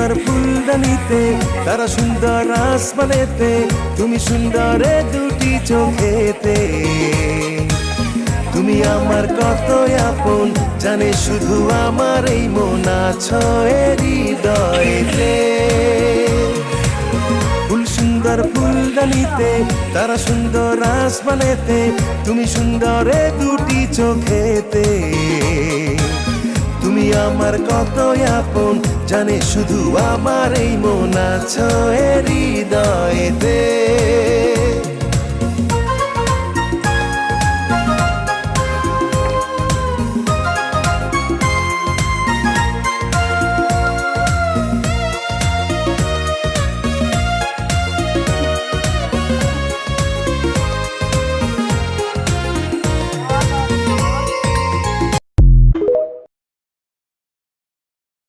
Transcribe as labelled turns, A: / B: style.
A: সুন্দর ফুলদানিতে, তারা সুন্দর আসমানেতে, তুমি সুন্দর এ দুটি চোখেতে। তুমি আমার কত আপন, জানে শুধু আমার এই মন, আছো এ হৃদয়েতে। ফুল সুন্দর ফুলদানিতে, তারা সুন্দর আসমানেতে, তুমি সুন্দর এ দুটি চোখেতে। তুমি আমার কত আপন, জানে শুধু আমার এই মন, আছো এ হৃদয়েতে।